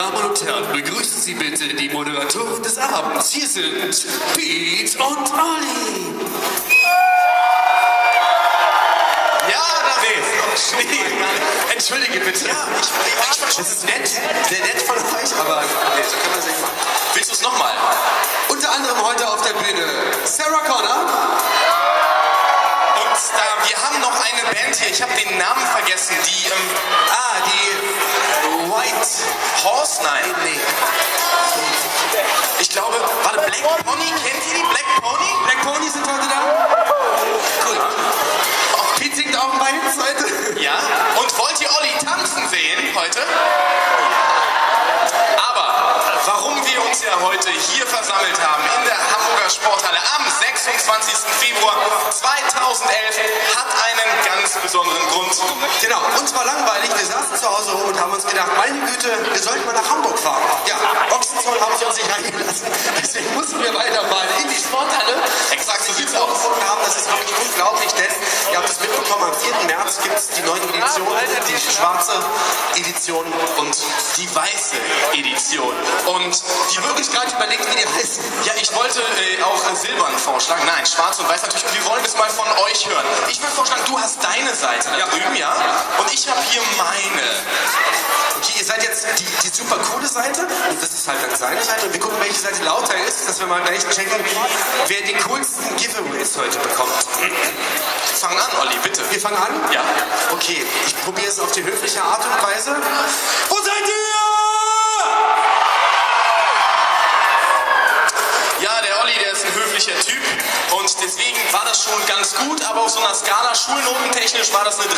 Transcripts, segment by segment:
Damen und Herren, begrüßen Sie bitte die Moderatoren des Abends. Hier sind Pete und Olli. Ja, entschuldige bitte. Ja, das ist nett, sehr nett von euch, aber nee, so kann man es nicht machen. Willst du es nochmal? Unter anderem heute auf der Bühne Sarah Connor. Und wir haben noch eine Band hier, ich habe den Namen vergessen, die White Horse, nein. Nee. Ich glaube, warte, Black Pony, kennt ihr die Black Pony? Black Pony sind heute da. Cool. Pete singt auch ein paar Hits heute. Ja, und wollt ihr Olli tanzen sehen heute? Aber warum wir uns ja heute hier versammelt haben in der Hamburger Sporthalle am 26. Februar 2011 hat einen ganz besonderen Grund. Genau, uns war langweilig, wir saßen zu Hause rum und haben uns gedacht, meine Güte, wir sollten mal nach Hamburg fahren. Ja, Ochsenzoll haben sie uns nicht reingelassen, deswegen mussten wir weiterfahren in die Sporthalle. Exakt, so die sieht's wir aus. gefunden haben, das ist wirklich unglaublich, denn ihr habt es mitbekommen, am 4. März gibt es die neue Edition, die schwarze Edition Und die weiße Edition. Und die wirklich gerade überlegt, wie die heißen. ja, ich wollte auch silbern vorschlagen. Nein, schwarz und weiß natürlich. Und wir wollen es mal von euch hören. Ich würde vorschlagen, du hast deine Seite da drüben, ja? Und ich habe hier meine. Okay, ihr seid jetzt die super coole Seite und das ist halt dann seine Seite und wir gucken, welche Seite lauter ist, dass wir mal gleich checken, wer die coolsten Giveaways heute bekommt. Fang an, Olli, bitte. Wir fangen an? Ja. Okay, ich probiere es auf die höfliche Art und Weise. Wo seid ihr? Ja, der Olli, der ist ein höflicher Typ und deswegen war das schon ganz gut, aber auf so einer Skala schulnotentechnisch war das eine 3-.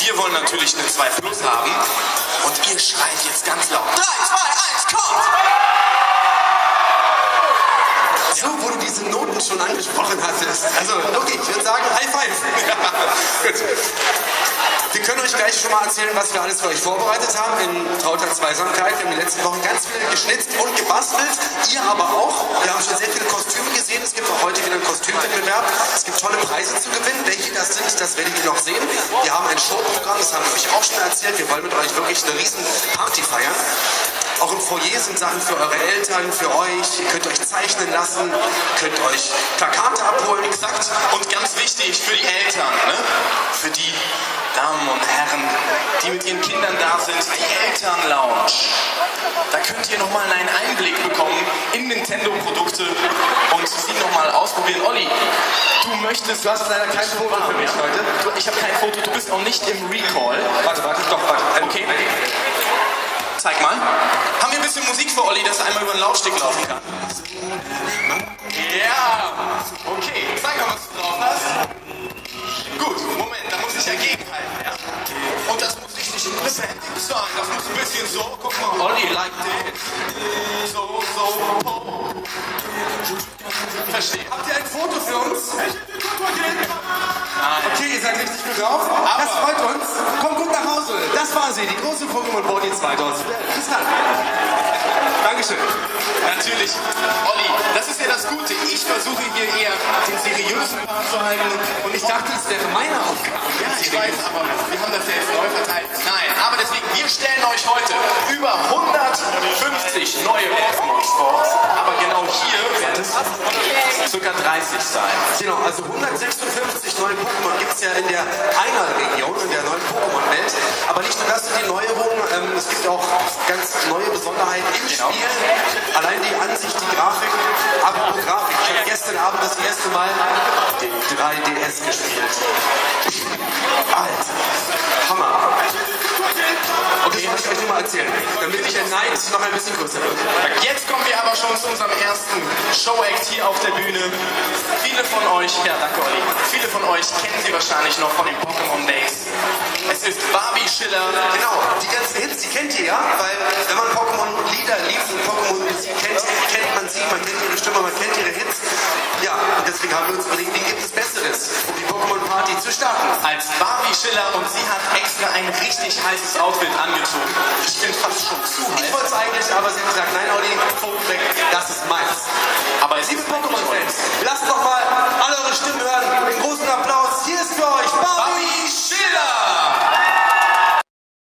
Wir wollen natürlich eine 2+ haben und ihr schreit jetzt ganz laut. 3, 2, 1, kommt! So, wo du diese Noten schon angesprochen hattest. Also, okay, ich würde sagen, High Five. Gut. Wir können euch gleich schon mal erzählen, was wir alles für euch vorbereitet haben in trauter Zweisamkeit. Wir haben die letzten Wochen ganz viel geschnitzt und gebastelt. Ihr aber auch. Wir haben schon sehr viele Kostüme gesehen. Es gibt auch heute wieder einen Kostümwettbewerb. Es gibt tolle Preise zu gewinnen. Welche das sind, das werdet ihr noch sehen. Wir haben ein Showprogramm, das haben wir euch auch schon erzählt. Wir wollen mit euch wirklich eine riesen Party feiern. Auch im Foyer sind Sachen für eure Eltern, für euch. Ihr könnt euch zeichnen lassen, könnt euch Plakate abholen. Exakt. Und ganz wichtig für die Eltern, ne? Für die Damen und Herren, die mit ihren Kindern da sind, die Elternlounge. Da könnt ihr nochmal einen Einblick bekommen in Nintendo-Produkte und sie nochmal ausprobieren. Olli, du hast leider kein Foto für mich heute. Ich habe kein Foto, du bist auch nicht im Recall. Warte. Okay. Zeig mal. Haben wir ein bisschen Musik für Olli, dass er einmal über den Laufsteg laufen kann? Ja. Okay. Zeig mal, was du drauf hast. Gut, Moment, da muss ich ja gegenhalten. Ja? Und das muss richtig lebendig sein. Das muss ein bisschen so. Guck mal, Olli, like this. So. Verstehe. Habt ihr ein Foto für uns? Nein. Okay, ihr seid richtig gut drauf. Das freut uns. Kommt gut nach Hause. Das war sie, die große Pokémon Party 2000. Bis dann. Dankeschön. Natürlich. Olli, das ist ja das Gute. Ich versuche hier eher den seriösen Part zu halten. Und ich dachte, das wäre meine Aufgabe. Ja, ich weiß, aber wir haben das ja jetzt neu verteilt. Nein, aber deswegen, wir stellen euch heute über 150 neue Pokémons vor. Aber genau hier werden es ca. 30 sein. Genau, also 156 neue Pokémon gibt es ja in der Einer-Region, in der neuen Pokémon-Welt. Aber nicht nur das sind die Neuerungen, es gibt auch ganz neue Besonderheiten im Spiel. Allein die Ansicht, die Grafik, apropos Grafik. Ich habe gestern Abend das erste Mal den 3DS gespielt. Alter, Hammer. Okay, das möchte ich euch nur mal erzählen, damit ich der Neid noch ein bisschen größer wird. Jetzt kommen wir aber schon zu unserem ersten Show-Act hier auf der Bühne. Viele von euch, ja danke Olli, viele von euch kennen sie wahrscheinlich noch von den Pokémon Days. Es ist Barbie Schiller. Genau, die ganzen Hits, die kennt ihr ja, weil wenn man Pokémon-Lieder liebt und Pokémon-Musik kennt, kennt man sie, man kennt ihre Stimme, man kennt ihre Hits. Ja, und deswegen haben wir uns überlegt, wie gibt es Besseres, um die Pokémon-Party zu starten. Als Barbie Schiller und sie hat extra ein richtig heißes Outfit angezogen. Ich bin fast schon zu Ich heiß. wollte es eigentlich, aber sie hat gesagt, nein, Audi, Foto weg, das ist meins. Aber es Liebe ist Pokémon-Fans, lasst doch mal alle eure Stimmen hören, den großen Applaus.